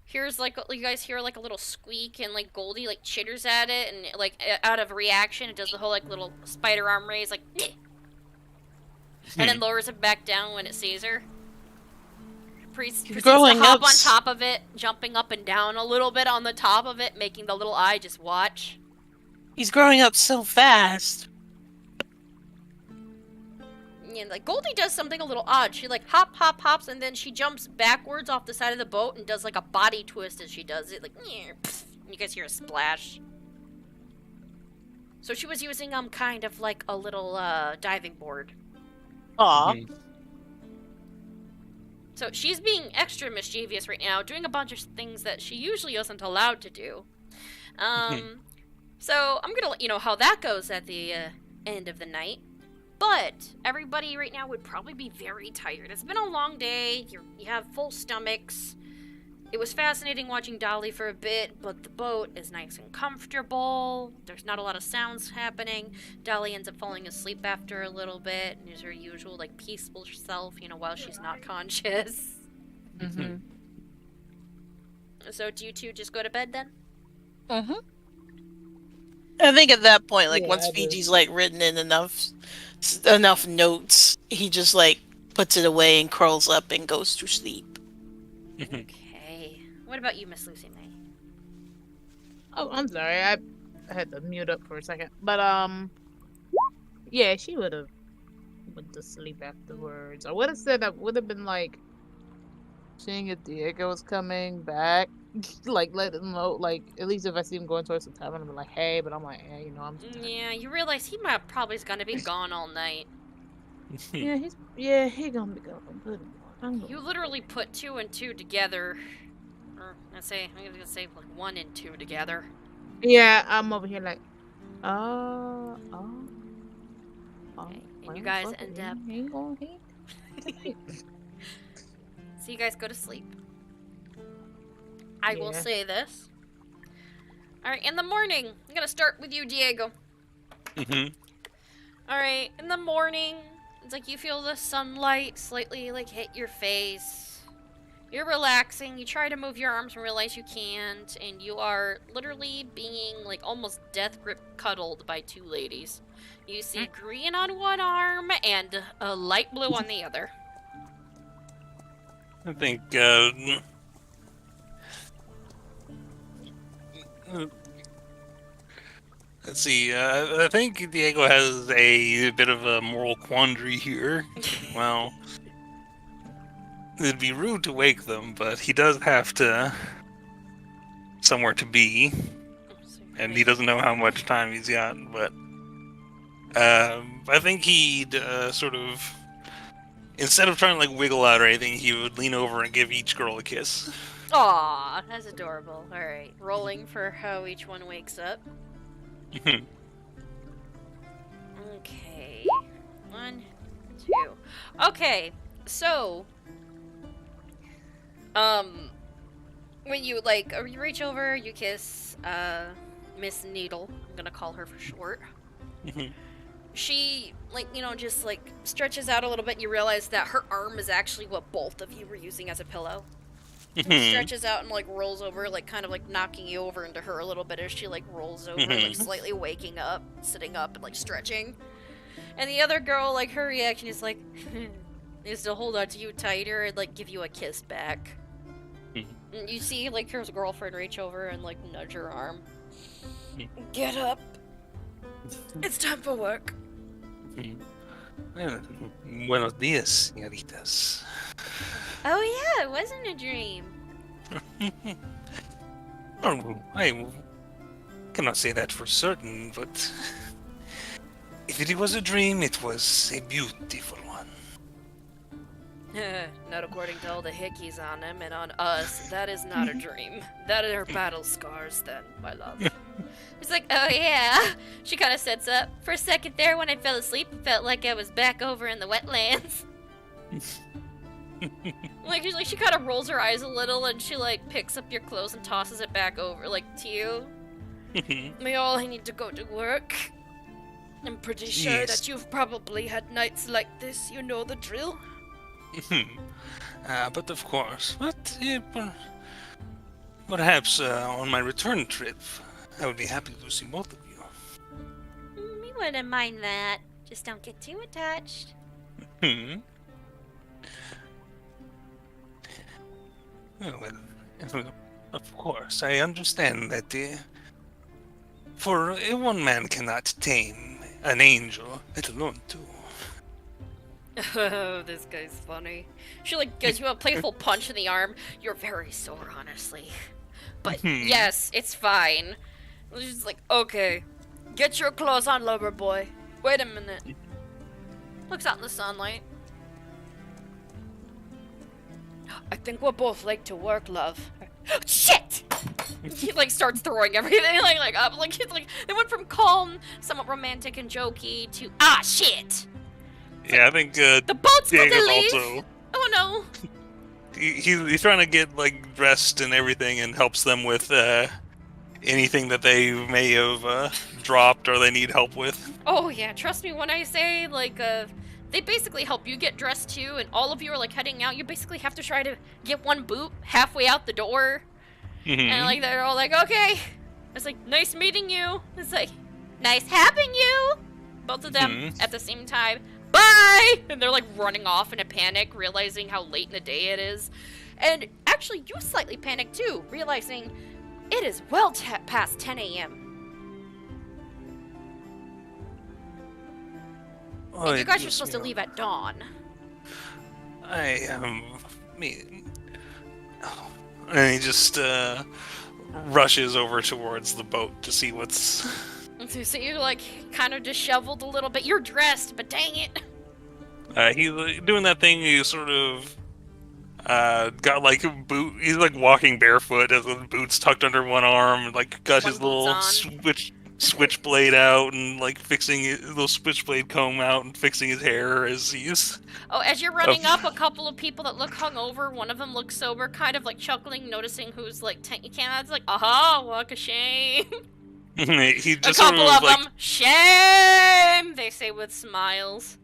Here's like you guys hear like a little squeak, and like Goldie like chitters at it, and like out of reaction it does the whole like little spider arm raise like and then lowers it back down when it sees her. Proceeds to hop on top of it, jumping up and down a little bit on the top of it, making the little eye just watch. He's growing up so fast. And like Goldie does something a little odd. She like hops, and then she jumps backwards off the side of the boat and does like a body twist as she does it. Like, you guys hear a splash. So she was using kind of like a little diving board. Aw. So she's being extra mischievous right now, doing a bunch of things that she usually isn't allowed to do. So I'm gonna let you know how that goes at the end of the night. But everybody right now would probably be very tired. It's been a long day. You have full stomachs. It was fascinating watching Dolly for a bit, but the boat is nice and comfortable. There's not a lot of sounds happening. Dolly ends up falling asleep after a little bit and is her usual, like, peaceful self, you know, while she's not conscious. Mm-hmm. So do you two just go to bed then? Mm-hmm. I think at that point, like Yeah, once I do. Fiji's like written in enough notes, he just like puts it away and curls up and goes to sleep. Okay. What about you, Miss Lucy May? Oh, I'm sorry. I had to mute up for a second. But yeah, she would have went to sleep afterwards. I would have said that would have been like seeing if Diego was coming back. Like let him know, like at least if I see him going towards the tavern, I'm like, hey, but I'm like, hey, you know, I'm Yeah, you realize he might probably's gonna be gone all night. he gonna be gone. Good Lord. You literally put 2 and 2 together. Or I'm gonna say like 1 and 2 together. Yeah, I'm over here like, oh. Okay, and you guys end up. So you guys go to sleep. I will Yeah. say this. Alright, in the morning, I'm gonna start with you, Diego. Alright, in the morning, it's like you feel the sunlight slightly like hit your face. You're relaxing, you try to move your arms and realize you can't, and you are literally being like almost death grip cuddled by 2 ladies. You see green on one arm and a light blue on the other. I think, let's see, I think Diego has a bit of a moral quandary here. Well, it'd be rude to wake them, but he does have to somewhere to be, and he doesn't know how much time he's got, but I think he'd sort of, instead of trying to like wiggle out or anything, he would lean over and give each girl a kiss. Aw, that's adorable. Alright, rolling for how each one wakes up. Okay. 1, 2. Okay, so when you like you reach over, you kiss Miss Needle. I'm gonna call her for short. She, like, you know, just like stretches out a little bit and you realize that her arm is actually what both of you were using as a pillow. Stretches out and like rolls over, like kind of like knocking you over into her a little bit as she like rolls over, like slightly waking up, sitting up and like stretching. And the other girl, like her reaction is like is to hold on to you tighter and like give you a kiss back. And you see like her girlfriend reach over and like nudge her arm. Get up. It's time for work. Buenos dias, señoritas. Oh yeah, it wasn't a dream. Oh, I cannot say that for certain, but if it was a dream, it was a beautiful one. Not according to all the hickeys on him and on us. That is not a dream. That are battle scars, then, my love. It's like, oh yeah. She kind of sits up. For a second there, when I fell asleep, it felt like I was back over in the wetlands. Like she kind of rolls her eyes a little, and she like picks up your clothes and tosses it back over, like to you. I need to go to work. I'm pretty sure Yes. that you've probably had nights like this. You know the drill. But of course, perhaps on my return trip, I would be happy to see both of you. We wouldn't mind that. Just don't get too attached. Well, of course, I understand that for one man cannot tame an angel, let alone 2. Oh, this guy's funny. She like gives you a playful punch in the arm. You're very sore, honestly. But yes, it's fine. She's like, okay, get your clothes on, lover boy. Wait a minute. Looks out in the sunlight. I think we're both late to work, love. Shit! He like starts throwing everything like up. Like it's like they went from calm, somewhat romantic and jokey to shit. Yeah, I think The boat's got to Diego's leave. also. Oh no. he's trying to get like dressed and everything, and helps them with anything that they may have dropped or they need help with. Oh yeah, trust me when I say like they basically help you get dressed too, and all of you are like heading out. You basically have to try to get one boot halfway out the door, and like they're all like, okay. It's like, nice meeting you. It's like, nice having you. Both of them at the same time. Bye! And they're like running off in a panic, realizing how late in the day it is. And actually, you slightly panic too, realizing it is well past 10 a.m. And you guys are supposed to leave at dawn. And he just rushes over towards the boat to see what's. So you're like kind of disheveled a little bit. You're dressed, but dang it. He's doing that thing. He sort of got like a boot. He's like walking barefoot, as with boots tucked under one arm. Like got his little switchblade out, and like fixing his little switchblade comb out, and fixing his hair as he's. Oh, as you're running up, a couple of people that look hungover. One of them looks sober, kind of like chuckling, noticing who's like taking cans. Like, aha, walk of shame. He just a couple sort of them, shame. They say with smiles.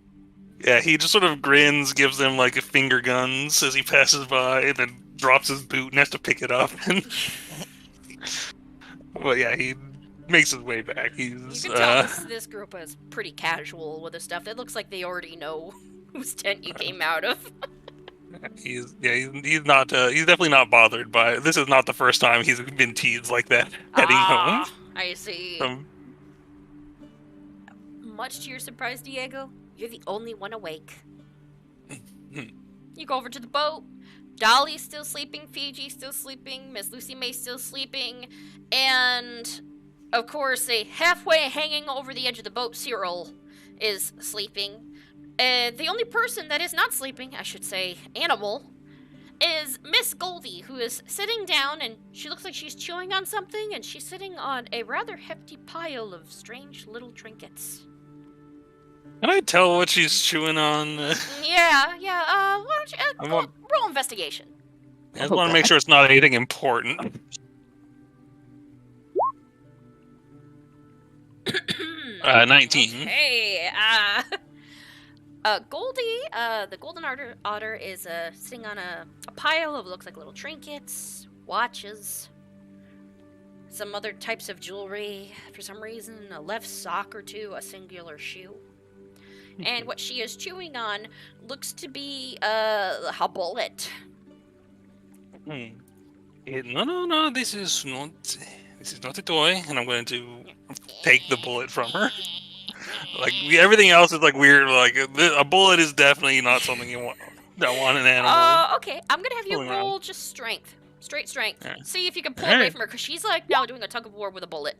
Yeah, he just sort of grins, gives them like finger guns as he passes by, and then drops his boot and has to pick it up. And well, yeah, he makes his way back. You can tell this group is pretty casual with this stuff. It looks like they already know whose tent you came out of. He's definitely not bothered by it. This is not the first time he's been teased like that heading home. I see. Much to your surprise, Diego, you're the only one awake. You go over to the boat. Dolly's still sleeping, Fiji's still sleeping, Miss Lucy May's still sleeping, and of course, halfway hanging over the edge of the boat, Cyril is sleeping. The only person that is not sleeping, I should say, animal, is Miss Goldie, who is sitting down, and she looks like she's chewing on something, and she's sitting on a rather hefty pile of strange little trinkets. Can I tell what she's chewing on? Yeah, why don't you, roll investigation. I just want to make sure it's not anything important. 19. Hey, Goldie, the golden otter is sitting on a pile of looks like little trinkets, watches, some other types of jewelry, for some reason, a left sock or two, a singular shoe. And what she is chewing on looks to be a bullet. No, this is not a toy, and I'm going to take the bullet from her. Like everything else is like weird. Like a bullet is definitely not something you want. Don't want an animal. Okay. I'm gonna have you roll just strength, straight strength. Yeah. See if you can pull away from her, because she's like now doing a tug of war with a bullet.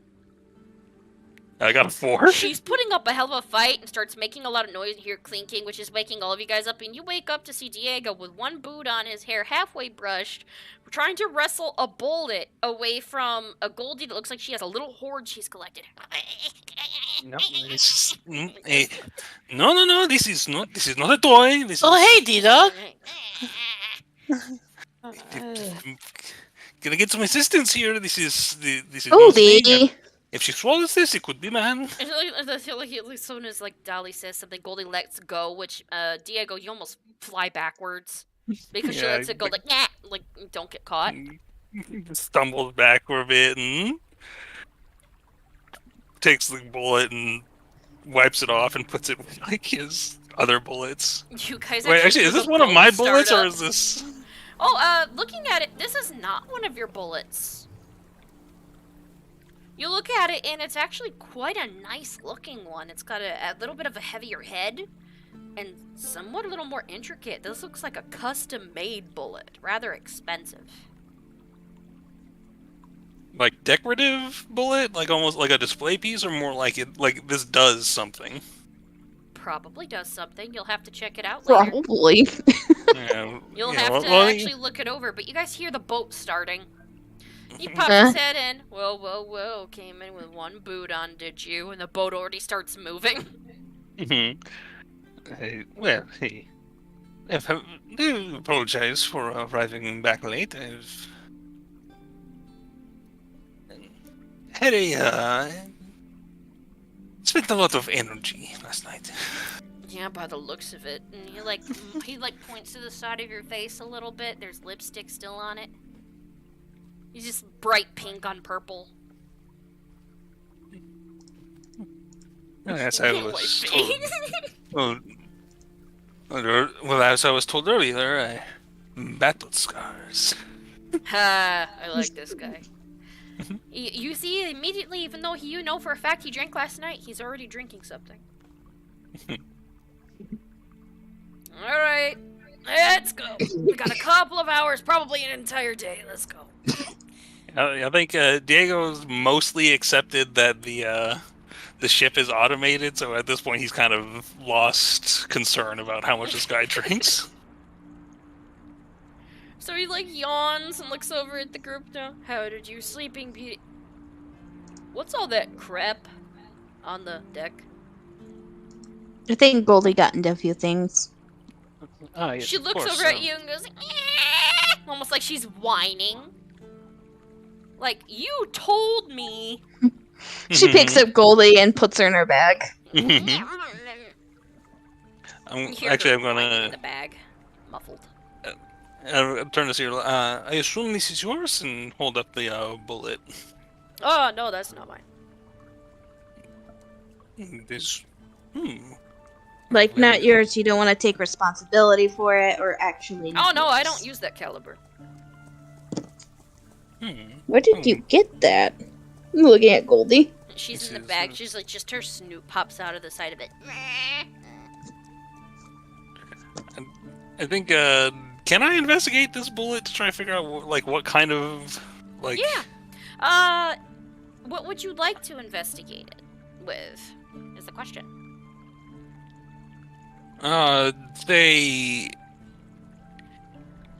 I got a 4. She's putting up a hell of a fight and starts making a lot of noise and hear clinking, which is waking all of you guys up. And you wake up to see Diego with one boot on, his hair halfway brushed, trying to wrestle a bullet away from a Goldie that looks like she has a little hoard she's collected. No, no, this is not a toy. Hey, D-Dog. Gonna get some assistance here. This is Goldie. If she swallows this, it could be man. I feel like as soon as like Dolly says something, Goldie lets go, which Diego, you almost fly backwards because she lets it go like nah, like don't get caught. Stumbles back for a bit and takes the bullet and wipes it off and puts it with like his other bullets. You guys actually, is this one of my bullets or is this? Oh, looking at it, this is not one of your bullets. You look at it, and it's actually quite a nice-looking one. It's got a little bit of a heavier head, and somewhat a little more intricate. This looks like a custom-made bullet, rather expensive. Like decorative bullet, like almost like a display piece, or more like it, like this does something. Probably does something. You'll have to check it out later. Probably. You'll have to actually look it over. But you guys hear the boat starting. He pops his head in. Whoa. Came in with one boot on, did you? And the boat already starts moving. Hey. I do apologize for arriving back late. I've had spent a lot of energy last night. Yeah, by the looks of it. And he points to the side of your face a little bit. There's lipstick still on it. He's just bright pink on purple. As I was told, well, as I was told earlier, I battle scars. Ha! I like this guy. You see, immediately, even though you know for a fact he drank last night, he's already drinking something. Alright, let's go. We got a couple of hours, probably an entire day. Let's go. I think Diego's mostly accepted that the ship is automated, so at this point he's kind of lost concern about how much this guy drinks. So he yawns and looks over at the group now. How did you sleeping beauty? What's all that crap on the deck? I think Goldie got into a few things. Oh, yes, She of looks course, over at you and goes, "Eh," almost like she's whining. Like, you told me. She picks up Goldie and puts her in her bag. You hear Actually, her I'm whining gonna in the bag, muffled. turn this here. I assume this is yours, and hold up the bullet. Oh no, that's not mine. This, Like, not yours, you don't want to take responsibility for it, or actually... Oh no, I yours. don't use that caliber. Where did you get that? I'm looking at Goldie. She's This in the is, bag. She's just her snoot pops out of the side of it. I think. Can I investigate this bullet to try to figure out what kind of Yeah. What would you like to investigate it with? Is the question.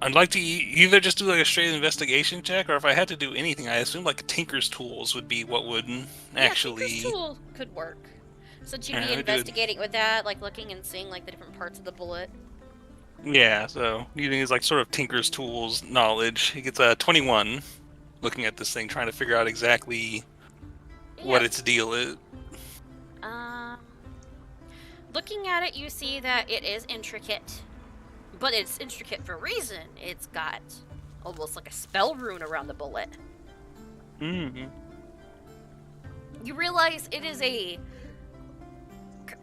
I'd like to either just do a straight investigation check, or if I had to do anything, I assume Tinker's tools would be what would actually. Yeah, Tinker's tool could work. So you'd Yeah, be I do. investigating with that, looking and seeing the different parts of the bullet. Yeah, so using his sort of Tinker's tools knowledge, he gets a 21. Looking at this thing, trying to figure out exactly what its deal is. Looking at it, you see that it is intricate. But it's intricate for a reason. It's got almost like a spell rune around the bullet. Mm-hmm. You realize it is a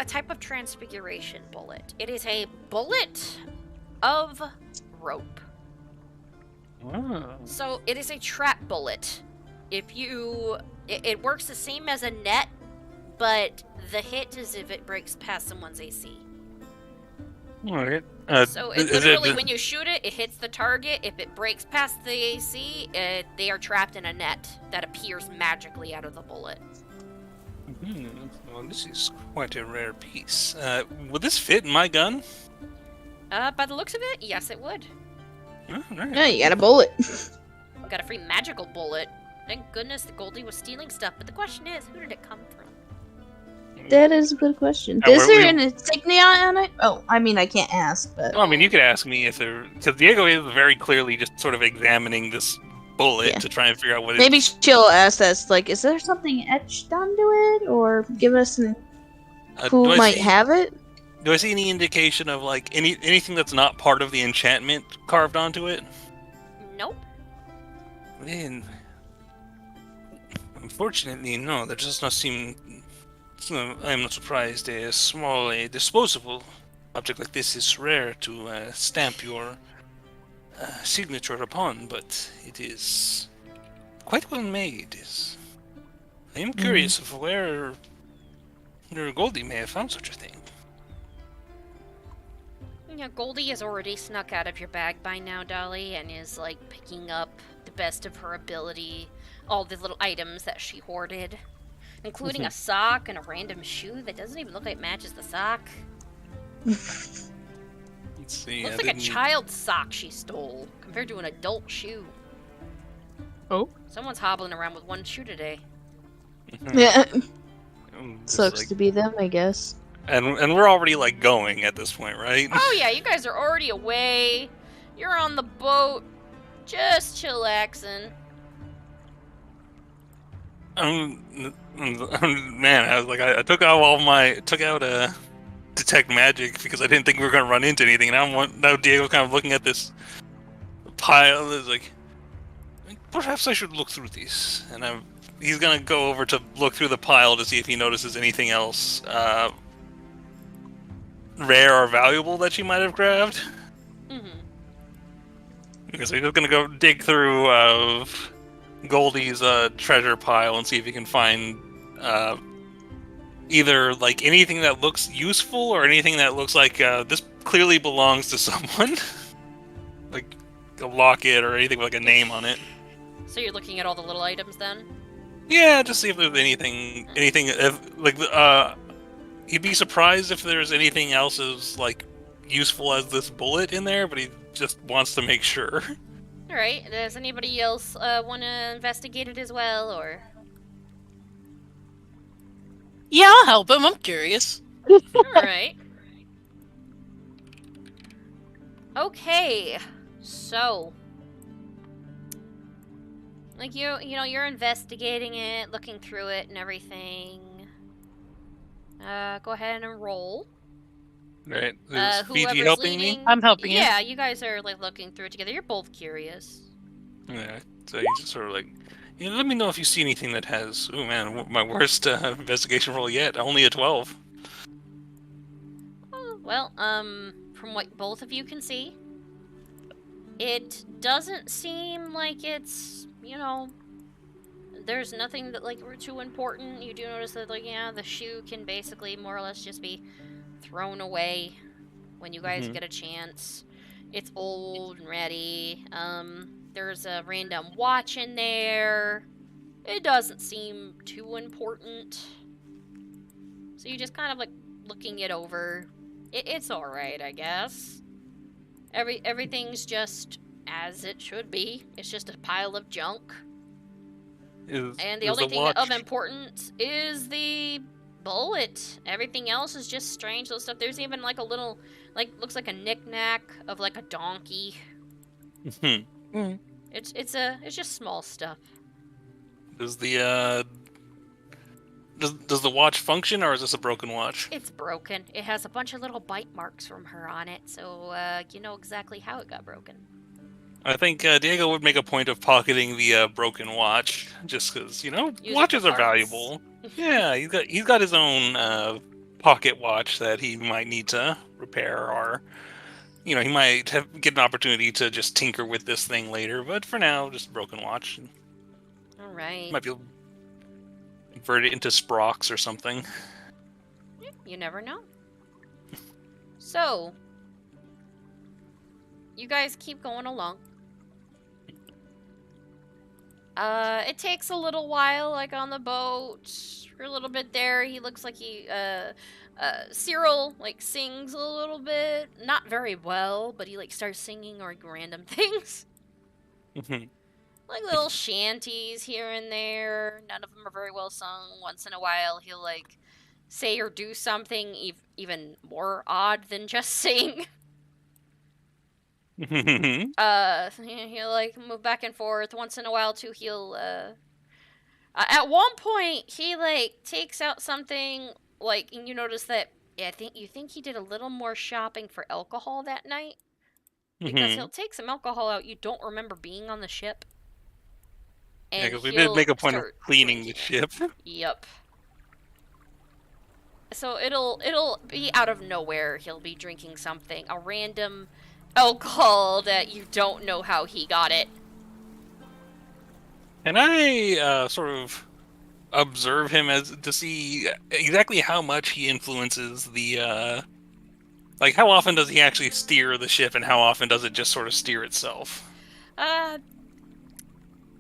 type of transfiguration bullet. It is a bullet of rope. Wow. So it is a trap bullet. It works the same as a net, but the hit is if it breaks past someone's AC. Alright. So it literally, when you shoot it, it hits the target. If it breaks past the AC, they are trapped in a net that appears magically out of the bullet. Well, this is quite a rare piece. Would this fit in my gun? By the looks of it, yes, it would. Oh, right. Yeah, you got a bullet. Got a free magical bullet. Thank goodness the Goldie was stealing stuff. But the question is, who did it come from? That is a good question. And Is there an insignia on it? Oh, I mean, I can't ask, but... Well, I mean, you could ask me if there... Because Diego is very clearly just sort of examining this bullet to try and figure out what Maybe she'll ask us, is there something etched onto it? Or give us an... who might have it? Do I see any indication of, anything that's not part of the enchantment carved onto it? Nope. Man, unfortunately, no. There does not seem... I am not surprised. A small, disposable object like this is rare to stamp your signature upon, but it is quite well made. I am curious of where Goldie may have found such a thing. Yeah, Goldie has already snuck out of your bag by now, Dolly, and is picking up the best of her ability, all the little items that she hoarded. Including a sock and a random shoe that doesn't even look like it matches the sock. Let's see. Looks like a child's sock she stole, compared to an adult shoe. Oh? Someone's hobbling around with one shoe today. Yeah. Sucks to be them, I guess. And we're already like going at this point, right? Oh yeah, you guys are already away. You're on the boat, just chillaxing. Man, I was like, I took out detect magic because I didn't think we were gonna run into anything. Now Diego's kind of looking at this pile. Is like, perhaps I should look through these. And he's gonna go over to look through the pile to see if he notices anything else rare or valuable that she might have grabbed. Mm-hmm. Because he's just gonna go dig through Goldie's treasure pile and see if he can find either like anything that looks useful or anything that looks like this clearly belongs to someone, like a locket or anything with like a name on it. So you're looking at all the little items then? Yeah, just see if there's anything he'd be surprised if there's anything else as like useful as this bullet in there, but he just wants to make sure. All right. Does anybody else want to investigate it as well, or? Yeah, I'll help him. I'm curious. All right. Okay. So, like you're investigating it, looking through it, and everything. Go ahead and roll. Right. Is Fiji Whoever's helping leading, me? I'm helping you. Yeah, you guys are like looking through it together. You're both curious. Yeah. So he's just sort of like, let me know if you see anything that has. Oh man, my worst investigation roll yet. Only a 12. Oh, well, from what both of you can see, it doesn't seem like it's, there's nothing that like too important. You do notice that like the shoe can basically more or less just be thrown away when you guys get a chance. It's old and ready. There's a random watch in there. It doesn't seem too important. So you just kind of like looking it over. It's alright, I guess. Everything's just as it should be. It's just a pile of junk. And the only thing of importance is the bullet. Everything else is just strange little stuff. There's even like a little, like, looks like a knick-knack of like a donkey. It's just small stuff. Does the does the watch function, or is this a broken watch? It's broken. It has a bunch of little bite marks from her on it, so you know exactly how it got broken. I think Diego would make a point of pocketing the broken watch, just because watches are valuable. Yeah, he's got his own pocket watch that he might need to repair, or he might get an opportunity to just tinker with this thing later. But for now, just a broken watch. All right. Might be able to convert it into sprox or something. You never know. So, you guys keep going along. It takes a little while, like on the boat, for a little bit there. He looks like Cyril, like, sings a little bit. Not very well, but he, like, starts singing, like, random things. Like, little shanties here and there. None of them are very well sung. Once in a while, he'll, like, say or do something even more odd than just sing. He'll like move back and forth. Once in a while too, he'll at one point he like takes out something, like, and you notice that you think he did a little more shopping for alcohol that night, because he'll take some alcohol out you don't remember being on the ship. And because we did make a point of cleaning the ship. Yep. So it'll be out of nowhere. He'll be drinking something, a random alcohol that you don't know how he got it. Can I sort of observe him as to see exactly how much he influences the like how often does he actually steer the ship, and how often does it just sort of steer itself?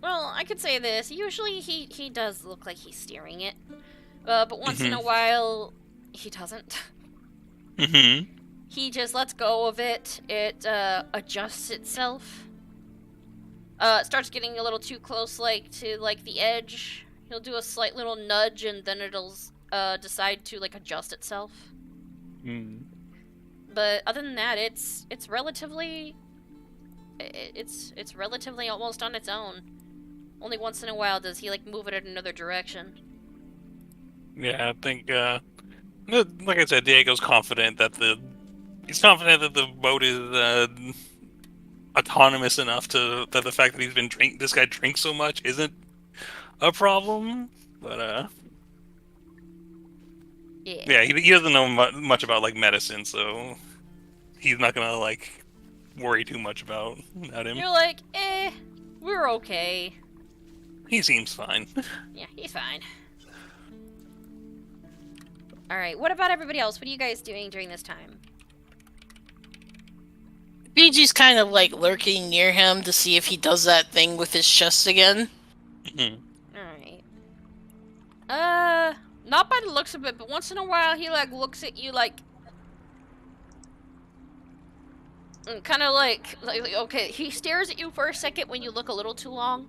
Well, I could say this. Usually he does look like he's steering it. But once in a while he doesn't. He just lets go of it. It adjusts itself. It starts getting a little too close, like, to, like, the edge. He'll do a slight little nudge, and then it'll decide to, like, adjust itself. Mm. But other than that, it's relatively almost on its own. Only once in a while does he like move it in another direction. Yeah, I think, like I said, Diego's confident that the boat is autonomous enough that the fact that this guy drinks so much isn't a problem. But yeah, he doesn't know much about like medicine, so he's not gonna like worry too much about him. You're like, we're okay. He seems fine. Yeah, he's fine. Alright, what about everybody else? What are you guys doing during this time? BG's kind of like lurking near him to see if he does that thing with his chest again. Alright. Not by the looks of it, but once in a while he like looks at you like kind of like okay, he stares at you for a second when you look a little too long.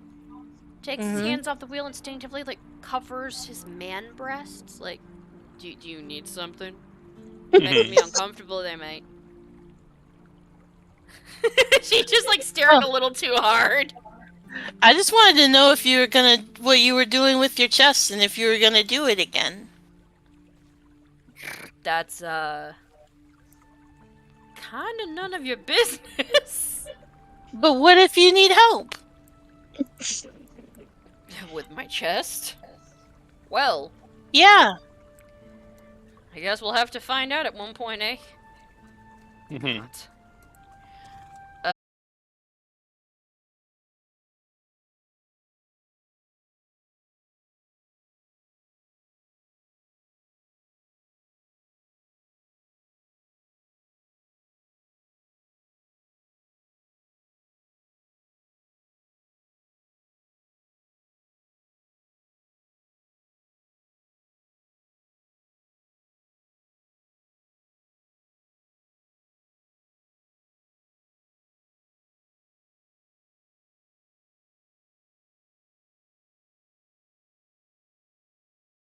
Takes his hands off the wheel instinctively, like covers his man breasts, like, do you need something? Making me uncomfortable there, mate. She's just like staring a little too hard. I just wanted to know if you were what you were doing with your chest and if you were gonna do it again. That's kinda none of your business. But what if you need help? With my chest? Well. Yeah. I guess we'll have to find out at one point, eh? Mm-hmm. God.